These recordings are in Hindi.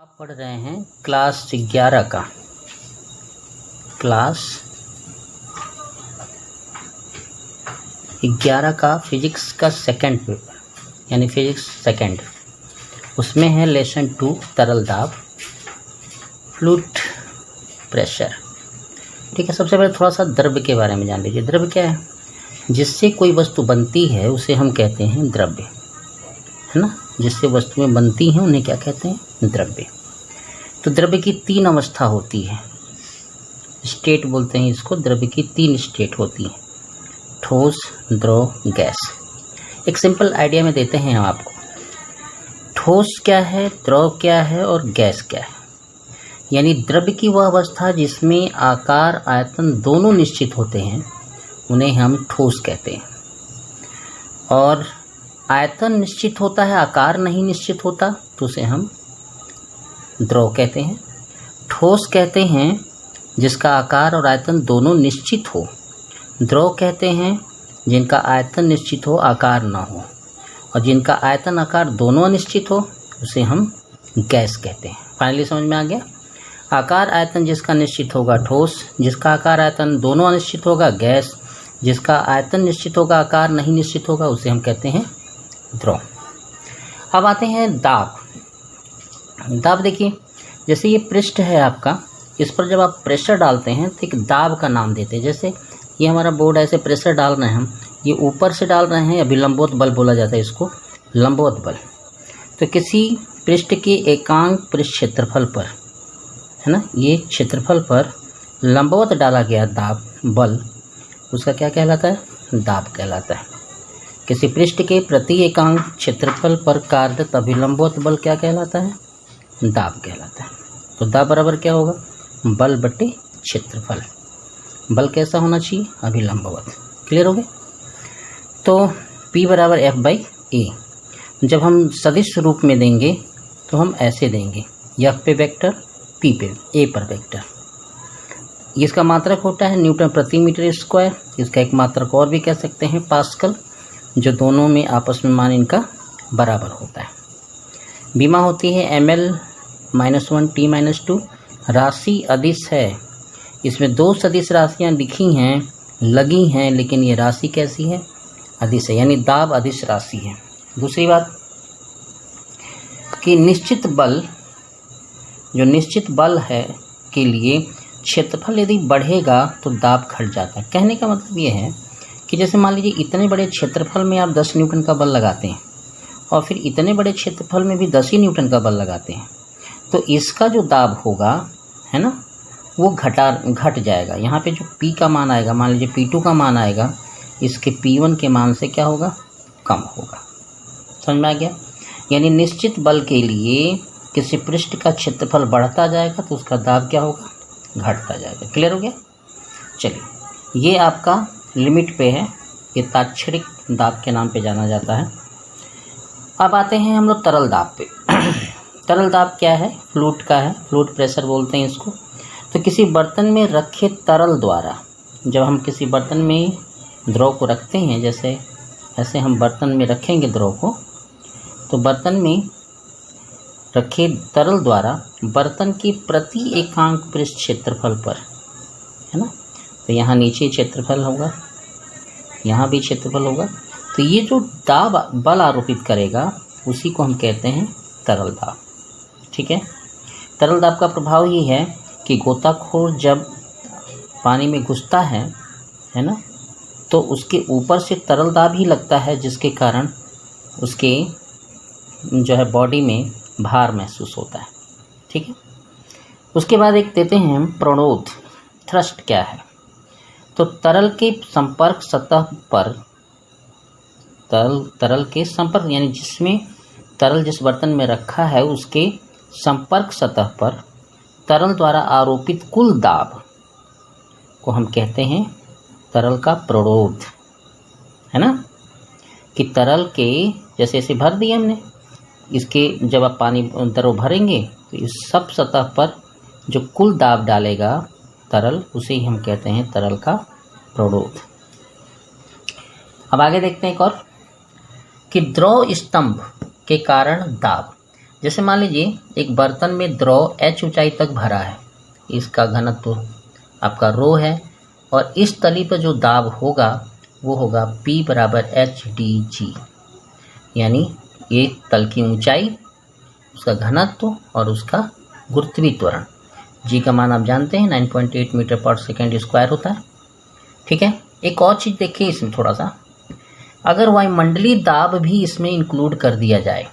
आप पढ़ रहे हैं क्लास 11 का फिजिक्स का सेकंड पेपर यानी फिजिक्स सेकंड। उसमें है लेसन 2 तरल दाब फ्लूइड प्रेशर। ठीक है, सबसे पहले थोड़ा सा द्रव्य के बारे में जान लीजिए। द्रव्य क्या है? जिससे कोई वस्तु बनती है उसे हम कहते हैं द्रव्य, है ना। जिससे वस्तुएं बनती हैं उन्हें क्या कहते हैं? द्रव्य। तो द्रव्य की 3 अवस्था होती है, स्टेट बोलते हैं इसको। द्रव्य की 3 स्टेट होती हैं, ठोस, द्रव, गैस। एक सिंपल आइडिया में देते हैं हम आपको। ठोस क्या है, द्रव क्या है और गैस क्या है। यानी द्रव्य की वह अवस्था जिसमें आकार आयतन दोनों निश्चित होते हैं उन्हें हम ठोस कहते हैं, और आयतन निश्चित होता है आकार नहीं निश्चित होता तो उसे हम द्रव कहते हैं। ठोस कहते हैं जिसका आकार और आयतन दोनों निश्चित हो। द्रव कहते हैं जिनका आयतन निश्चित हो आकार ना हो, और जिनका आयतन आकार दोनों अनिश्चित हो उसे हम गैस कहते हैं। फाइनली समझ में आ गया। आकार आयतन जिसका निश्चित होगा ठोस, जिसका आकार आयतन दोनों अनिश्चित होगा गैस, जिसका आयतन निश्चित होगा आकार नहीं निश्चित होगा उसे हम कहते हैं द्रव। अब आते हैं दाब। दाब देखिए, जैसे ये पृष्ठ है आपका, इस पर जब आप प्रेशर डालते हैं तो एक दाब का नाम देते हैं। जैसे ये हमारा बोर्ड है, ऐसे प्रेशर डाल रहे हैं हम, ये ऊपर से डाल रहे हैं, अभी लंबवत बल बोला जाता है इसको, लंबवत बल। तो किसी पृष्ठ के एकांक पृष्ठ क्षेत्रफल पर, है ना, ये क्षेत्रफल पर लंबवत डाला गया दाब बल, उसका क्या कहलाता है? दाब कहलाता है। किसी पृष्ठ के प्रति एकांक क्षेत्रफल पर कार्यरत अभिलंबवत बल क्या कहलाता है? दाब कहलाता है। तो दाब बराबर क्या होगा? बल बटे क्षेत्रफल। बल कैसा होना चाहिए? अभिलंबवत। क्लियर हो गया? तो P बराबर F/A। जब हम सदिश रूप में देंगे तो हम ऐसे देंगे, F पे वेक्टर, P पे A पर वेक्टर। इसका मात्रक होता है न्यूटन प्रति मीटर स्क्वायर। इसका एक मात्रक और भी कह सकते हैं पास्कल, जो दोनों में आपस में मान इनका बराबर होता है। बीमा होती है ml-1 t-2। राशि अदिश है, इसमें 2 सदिश राशियां लिखी हैं, लगी हैं, लेकिन ये राशि कैसी है? अदिश है, यानी दाब अदिश राशि है। दूसरी बात कि निश्चित बल, जो निश्चित बल है के लिए क्षेत्रफल यदि बढ़ेगा तो दाब घट जाता है। कहने का मतलब ये है कि जैसे मान लीजिए इतने बड़े क्षेत्रफल में आप 10 न्यूटन का बल लगाते हैं और फिर इतने बड़े क्षेत्रफल में भी 10 ही न्यूटन का बल लगाते हैं, तो इसका जो दाब होगा, है ना, वो घट जाएगा। यहाँ पे जो P का मान आएगा, मान लीजिए P2 का मान आएगा, इसके P1 के मान से क्या होगा? कम होगा। समझ में आ गया? यानी निश्चित बल के लिए किसी पृष्ठ का क्षेत्रफल बढ़ता जाएगा तो उसका दाब क्या होगा? घटता जाएगा। क्लियर हो गया? चलिए, ये आपका लिमिट पे है, ये ताक्षणिक दाब के नाम पे जाना जाता है। अब आते हैं हम लोग तरल दाब पे। तरल दाब क्या है? फ्लूइड का है, फ्लूइड प्रेशर बोलते हैं इसको। तो किसी बर्तन में रखे तरल द्वारा, जब हम किसी बर्तन में द्रव को रखते हैं, जैसे ऐसे हम बर्तन में रखेंगे द्रव को, तो बर्तन में रखे तरल द्वारा बर्तन के प्रति एकांक पृष्ठ क्षेत्रफल पर, है ना, तो यहाँ नीचे क्षेत्रफल होगा, यहाँ भी क्षेत्रफल होगा, तो ये जो दाब बल आरोपित करेगा उसी को हम कहते हैं तरल दाब। ठीक है। तरल दाब का प्रभाव ये है कि गोताखोर जब पानी में घुसता है ना, तो उसके ऊपर से तरल दाब ही लगता है, जिसके कारण उसके जो है बॉडी में भार महसूस होता है। ठीक है। उसके बाद एक देते हैं हम प्रणोद। थ्रस्ट क्या है? तो तरल के संपर्क सतह पर, तरल के संपर्क यानी जिसमें तरल जिस बर्तन में रखा है उसके संपर्क सतह पर तरल द्वारा आरोपित कुल दाब को हम कहते हैं तरल का प्रणोद, है ना। कि तरल के जैसे ऐसे भर दिए हमने, इसके जब आप पानी द्रव भरेंगे तो इस सब सतह पर जो कुल दाब डालेगा तरल, उसे ही हम कहते हैं तरल का प्रणोद। अब आगे देखते हैं एक और कि द्रव स्तंभ के कारण दाब। जैसे मान लीजिए एक बर्तन में द्रव h ऊंचाई तक भरा है, इसका घनत्व आपका रो है, और इस तली पर जो दाब होगा वो होगा P बराबर HdG, यानी ये तल की ऊंचाई, उसका घनत्व और उसका गुरुत्वीय त्वरण। G का मान आप जानते हैं 9.8 मीटर पर सेकेंड स्क्वायर होता है। ठीक है, एक और चीज़ देखिए इसमें थोड़ा सा, अगर वायुमंडलीय दाब भी इसमें इंक्लूड कर दिया जाए,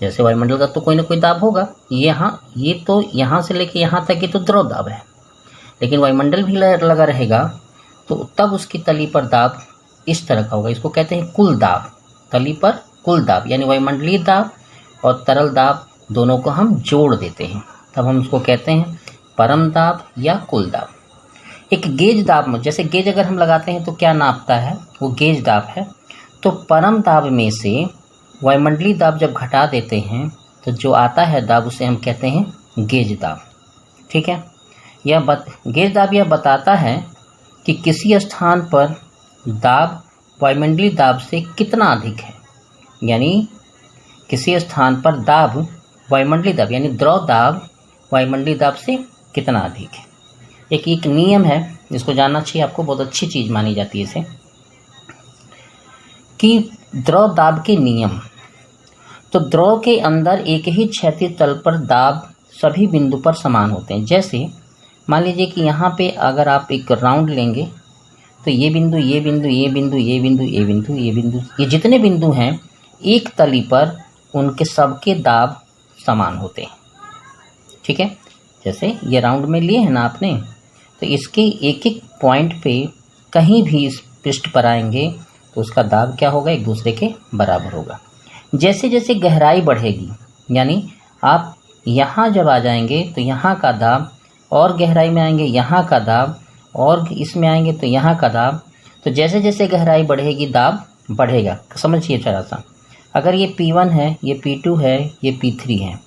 जैसे वायुमंडल का तो कोई ना कोई दाब होगा, ये तो यहाँ से लेके यहाँ तक ये तो द्रव दाब है, लेकिन वायुमंडल भी लगा रहेगा तो तब उसकी तली पर दाब इस तरह का होगा, इसको कहते हैं कुल दाब। तली पर कुल दाब यानी वायुमंडलीय दाब और तरल दाब दोनों को हम जोड़ देते हैं, तब हम उसको कहते हैं परम दाब या कुल दाब। एक गेज दाब में, जैसे गेज अगर हम लगाते हैं तो क्या नापता है, वो गेज दाब है। तो परम दाब में से वायुमंडलीय दाब जब घटा देते हैं तो जो आता है दाब उसे हम कहते हैं गेज दाब। ठीक है, गेज दाब यह बताता है कि किसी स्थान पर दाब वायुमंडलीय दाब से कितना अधिक है, यानी किसी स्थान पर दाब वायुमंडलीय दाब यानी द्रव दाब वायुमंडलीय दाब से कितना अधिक है। एक नियम है जिसको जानना चाहिए आपको, बहुत अच्छी चीज़ मानी जाती है इसे, कि द्रव दाब के नियम। तो द्रव के अंदर एक ही क्षैतिज तल पर दाब सभी बिंदु पर समान होते हैं। जैसे मान लीजिए कि यहाँ पे अगर आप एक राउंड लेंगे तो ये बिंदु, ये बिंदु, ये बिंदु, ये बिंदु, ये बिंदु, ये बिंदु, ये जितने बिंदु हैं एक तली पर उनके सबके दाब समान होते हैं। ठीक है, जैसे ये राउंड में लिए हैं ना आपने, तो इसके एक एक पॉइंट पे कहीं भी इस पृष्ठ पर आएंगे तो उसका दाब क्या होगा, एक दूसरे के बराबर होगा। जैसे जैसे गहराई बढ़ेगी, यानी आप यहाँ जब आ जाएंगे तो यहाँ का दाब, और गहराई में आएंगे यहाँ का दाब, और इसमें आएंगे तो यहाँ का दाब, तो जैसे जैसे गहराई बढ़ेगी दाब बढ़ेगा। समझिए थोड़ा सा, अगर ये P1 है, ये P2 है, ये P3 है,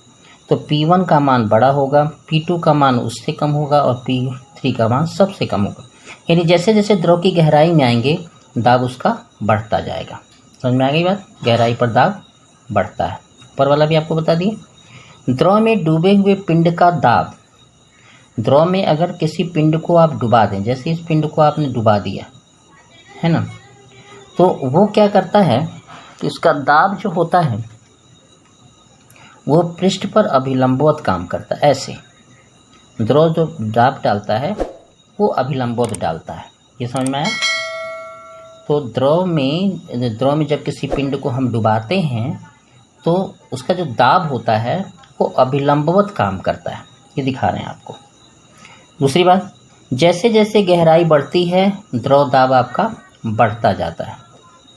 तो P1 का मान बड़ा होगा, P2 का मान उससे कम होगा और P3 का मान सबसे कम होगा। यानी जैसे जैसे द्रव की गहराई में आएंगे दाब उसका बढ़ता जाएगा। समझ में आ गई बात, गहराई पर दाब बढ़ता है। ऊपर वाला भी आपको बता दिए। द्रव में डूबे हुए पिंड का दाब, द्रव में अगर किसी पिंड को आप डुबा दें, जैसे इस पिंड को आपने डुबा दिया है ना, तो वो क्या करता है कि उसका दाब जो होता है वो पृष्ठ पर अभिलंबवत काम करता है। ऐसे द्रव जो दाब डालता है वो अभिलंबवत डालता है। ये समझ में आया। तो द्रव में जब किसी पिंड को हम डुबाते हैं तो उसका जो दाब होता है वो अभिलंबवत काम करता है। ये दिखा रहे हैं आपको। दूसरी बात, जैसे जैसे गहराई बढ़ती है द्रव दाब आपका बढ़ता जाता है।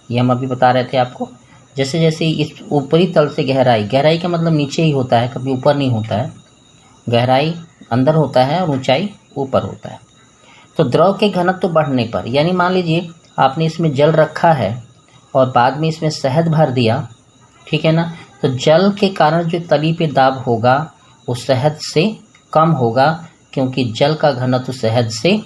ये हम अभी बता रहे थे आपको। जैसे जैसे इस ऊपरी तल से गहराई का मतलब नीचे ही होता है, कभी ऊपर नहीं होता है। गहराई अंदर होता है और ऊंचाई ऊपर होता है। तो द्रव के घनत्व बढ़ने पर, यानी मान लीजिए आपने इसमें जल रखा है और बाद में इसमें शहद भर दिया, ठीक है ना, तो जल के कारण जो तली पे दाब होगा वो शहद से कम होगा, क्योंकि जल का घनत्व शहद से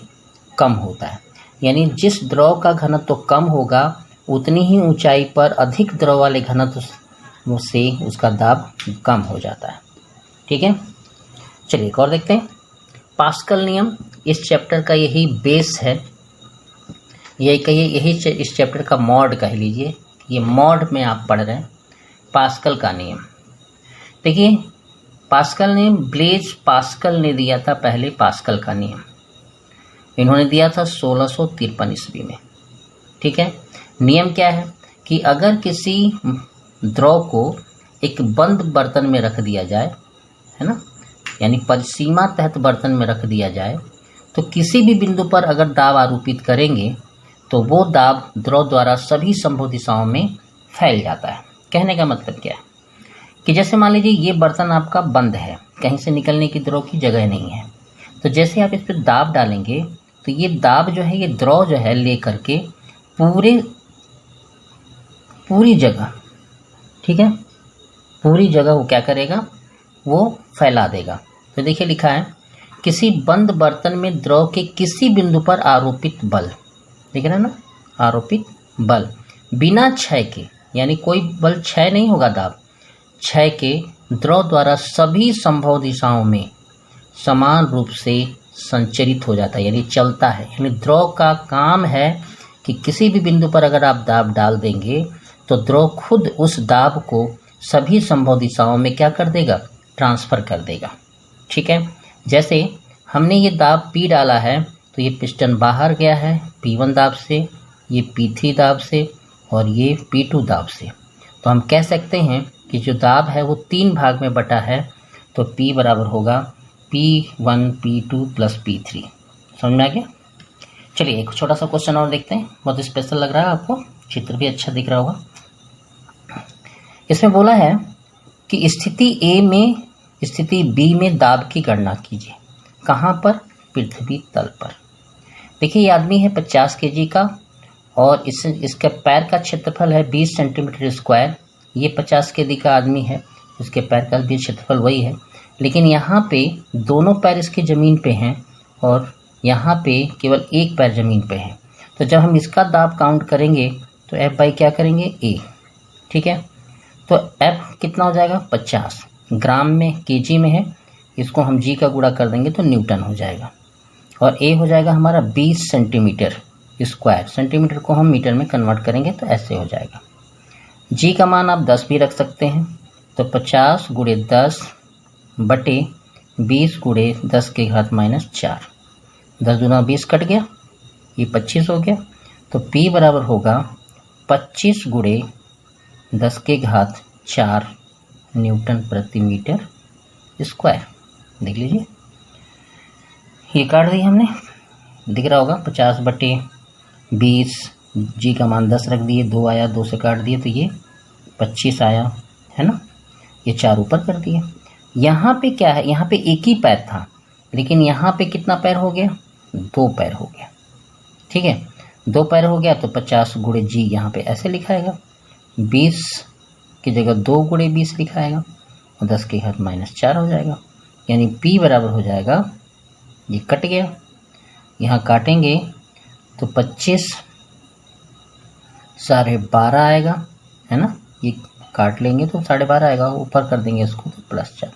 कम होता है। यानी जिस द्रव का घनत्व कम होगा उतनी ही ऊंचाई पर अधिक द्रव वाले घनत्व से उसका दाब कम हो जाता है। ठीक है, चलिए एक और देखते हैं। पास्कल नियम इस चैप्टर का यही बेस है, यही इस चैप्टर का मॉड कह लीजिए। ये मॉड में आप पढ़ रहे हैं पास्कल का नियम। देखिए पास्कल ने, ब्लेज पास्कल ने दिया था पहले पास्कल का नियम। इन्होंने दिया था 1653 ईस्वी में। ठीक है, नियम क्या है कि अगर किसी द्रव को एक बंद बर्तन में रख दिया जाए, है ना, यानी परिसीमा तहत बर्तन में रख दिया जाए, तो किसी भी बिंदु पर अगर दाब आरोपित करेंगे तो वो दाब द्रव द्वारा सभी संभव दिशाओं में फैल जाता है। कहने का मतलब क्या है कि जैसे मान लीजिए ये बर्तन आपका बंद है, कहीं से निकलने की द्रव की जगह नहीं है, तो जैसे आप इस पर दाब डालेंगे तो ये दाब जो है, ये द्रव जो है ले करके पूरी जगह, ठीक है, पूरी जगह वो क्या करेगा, वो फैला देगा। तो देखिए लिखा है, किसी बंद बर्तन में द्रव के किसी बिंदु पर आरोपित बल, देख रहे हैं ना, आरोपित बल बिना क्षय के, यानी कोई बल क्षय नहीं होगा दाब, क्षय के द्रव द्वारा सभी संभव दिशाओं में समान रूप से संचरित हो जाता है, यानी चलता है। यानी द्रव का काम है कि किसी भी बिंदु पर अगर आप दाब डाल देंगे तो द्रव खुद उस दाब को सभी संभव दिशाओं में क्या कर देगा, ट्रांसफ़र कर देगा। ठीक है, जैसे हमने ये दाब P डाला है तो ये पिस्टन बाहर गया है P1 दाब से, ये P3 दाब से और ये P2 दाब से। तो हम कह सकते हैं कि जो दाब है वो 3 भाग में बटा है, तो P बराबर होगा P1 P2 प्लस P3। समझ में आ गया? चलिए एक छोटा सा क्वेश्चन और देखते हैं, बहुत स्पेशल लग रहा है आपको, चित्र भी अच्छा दिख रहा होगा। इसमें बोला है कि स्थिति A में स्थिति B में दाब की गणना कीजिए। कहाँ पर? पृथ्वी तल पर। देखिए ये आदमी है 50 kg का और इसका पैर का क्षेत्रफल है 20 सेंटीमीटर स्क्वायर। ये 50 kg का आदमी है, उसके पैर का भी क्षेत्रफल वही है, लेकिन यहाँ पे दोनों पैर इसके ज़मीन पे हैं और यहाँ पे केवल एक पैर ज़मीन पे है। तो जब हम इसका दाब काउंट करेंगे तो F बाई क्या करेंगे, A। ठीक है, तो F कितना हो जाएगा, 50 ग्राम में, केजी में है, इसको हम G का गुणा कर देंगे तो न्यूटन हो जाएगा। और A हो जाएगा हमारा 20 सेंटीमीटर स्क्वायर, सेंटीमीटर को हम मीटर में कन्वर्ट करेंगे तो ऐसे हो जाएगा। G का मान आप 10 भी रख सकते हैं, तो 50 गुणे 10 बटे 20 गुणे 10 के घात -4, 10 दूना 20 कट गया, ये 25 हो गया। तो P बराबर होगा 25 गुणे 10 के घात 4 न्यूटन प्रति मीटर स्क्वायर। देख लीजिए, ये काट दी हमने, दिख रहा होगा 50 बटे 20, G का मान 10 रख दिए, 2 आया, 2 से काट दिए तो ये 25 आया, है ना। ये 4 ऊपर कर दिए। यहाँ पे क्या है, यहाँ पे एक ही पैर था, लेकिन यहाँ पे कितना पैर हो गया, 2 पैर हो गया। ठीक है, 2 पैर हो गया तो 50 गुणे G यहाँ पे ऐसे लिखाएगा, 20 की जगह 2 गुणे 20 लिखाएगा और 10 के घात -4 हो जाएगा। यानी P बराबर हो जाएगा, ये कट गया, यहाँ काटेंगे तो 25 12.5 आएगा, है ना। ये काट लेंगे तो 12.5 आएगा, ऊपर कर देंगे इसको तो +4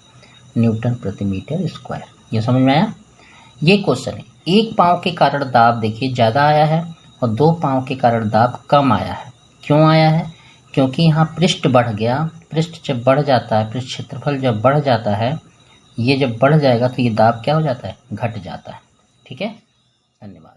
न्यूटन प्रति मीटर स्क्वायर। ये समझ में आया? ये क्वेश्चन है, एक पाँव के कारण दाब देखिए ज़्यादा आया है और 2 पाँव के कारण दाब कम आया है। क्यों आया है? क्योंकि यहाँ पृष्ठ बढ़ गया। पृष्ठ जब बढ़ जाता है, पृष्ठ क्षेत्रफल जब बढ़ जाता है, ये जब बढ़ जाएगा तो ये दाब क्या हो जाता है, घट जाता है। ठीक है, धन्यवाद।